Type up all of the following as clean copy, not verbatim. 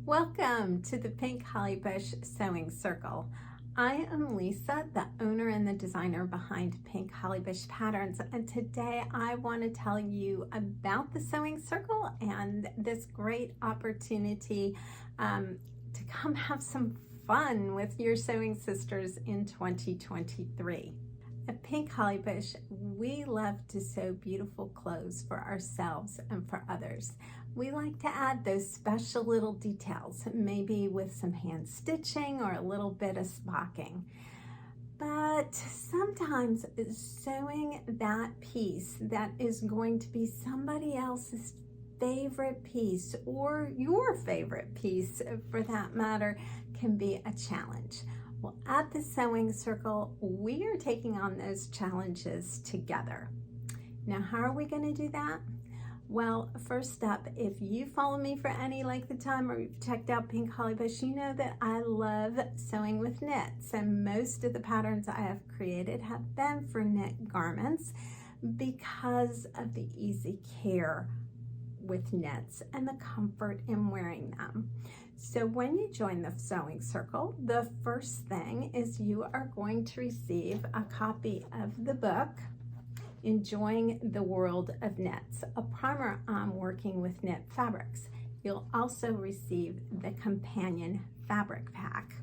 Welcome to the Pink Hollybush Sewing Circle. I am Lisa, the owner and the designer behind Pink Hollybush Patterns, and today I want to tell you about the Sewing Circle and this great opportunity to come have some fun with your sewing sisters in 2023. At Pink Hollybush, we love to sew beautiful clothes for ourselves and for others. We like to add those special little details, maybe with some hand stitching or a little bit of smocking. But sometimes sewing that piece that is going to be somebody else's favorite piece, or your favorite piece for that matter, can be a challenge. Well, at the Sewing Circle, we are taking on those challenges together. Now, how are we going to do that? Well, first up, if you follow me for any length of time or you've checked out Pink Hollybush, you know that I love sewing with knits, and most of the patterns I have created have been for knit garments because of the easy care with knits and the comfort in wearing them. So when you join the Sewing Circle, the first thing is you are going to receive a copy of the book, Enjoying the World of Knits, a primer on working with knit fabrics. You'll also receive the companion fabric pack.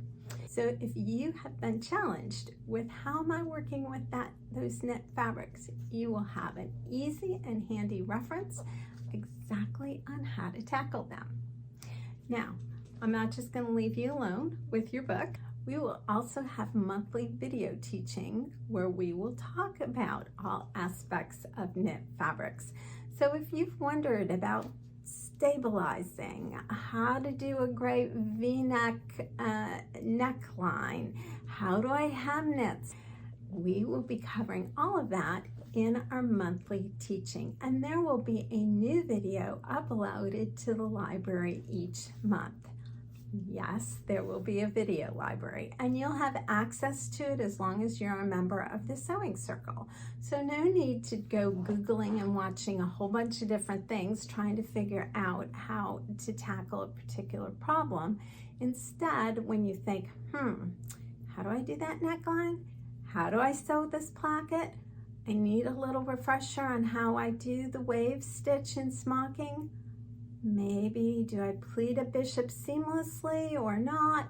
So if you have been challenged with how am I working with those knit fabrics, you will have an easy and handy reference exactly on how to tackle them. Now, I'm not just going to leave you alone with your book. We will also have monthly video teaching where we will talk about all aspects of knit fabrics. So if you've wondered about stabilizing, how to do a great V-neck neckline, how do I hem knits, we will be covering all of that in our monthly teaching, and there will be a new video uploaded to the library each month. Yes, there will be a video library, and you'll have access to it as long as you're a member of the Sewing Circle. So no need to go Googling and watching a whole bunch of different things trying to figure out how to tackle a particular problem. Instead, when you think, how do I do that neckline? How do I sew this placket? I need a little refresher on how I do the wave stitch and smocking. Maybe do I pleat a bishop seamlessly or not?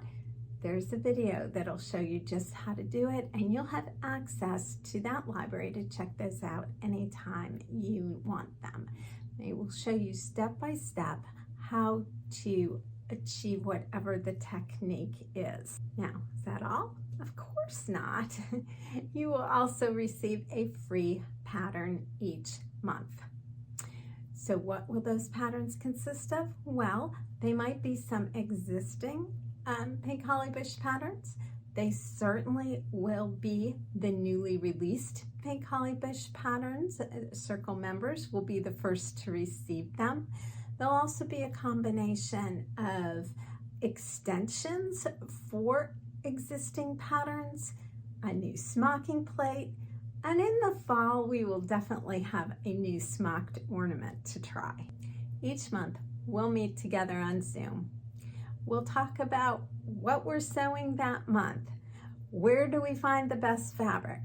There's a video that'll show you just how to do it, and you'll have access to that library to check those out anytime you want them. They will show you step by step how to achieve whatever the technique is. Now, is that all? Of course not. You will also receive a free pattern each month. So what will those patterns consist of? Well, they might be some existing Pink Hollybush patterns. They certainly will be the newly released Pink Hollybush patterns. Circle members will be the first to receive them. There'll also be a combination of extensions for existing patterns, a new smocking plate, and in the fall, we will definitely have a new smocked ornament to try. Each month, we'll meet together on Zoom. We'll talk about what we're sewing that month. Where do we find the best fabric?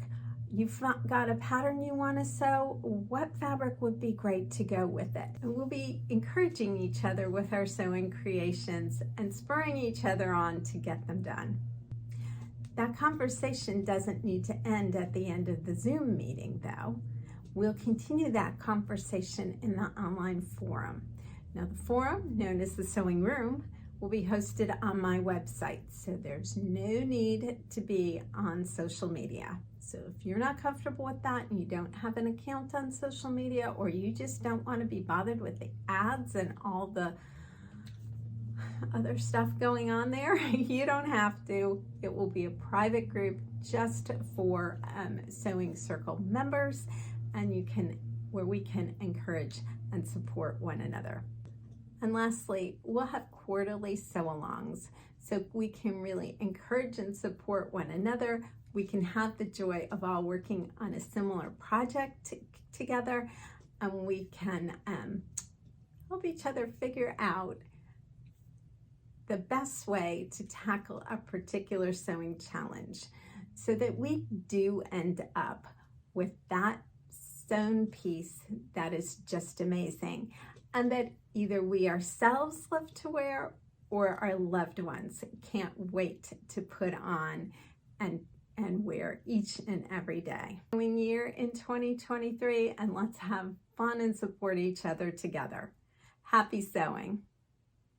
You've got a pattern you want to sew. What fabric would be great to go with it? And we'll be encouraging each other with our sewing creations and spurring each other on to get them done. That conversation doesn't need to end at the end of the Zoom meeting, though. We'll continue that conversation in the online forum. Now, the forum, known as the Sewing Room, will be hosted on my website, so there's no need to be on social media. So if you're not comfortable with that and you don't have an account on social media, or you just don't want to be bothered with the ads and all the other stuff going on there, you don't have to. It will be a private group just for Sewing Circle members, and where we can encourage and support one another. And lastly, we'll have quarterly sew-alongs, so we can really encourage and support one another. We can have the joy of all working on a similar project together, and we can help each other figure out the best way to tackle a particular sewing challenge so that we do end up with that sewn piece that is just amazing, and that either we ourselves love to wear or our loved ones can't wait to put on and wear each and every day. New year in 2023, and let's have fun and support each other together. Happy sewing.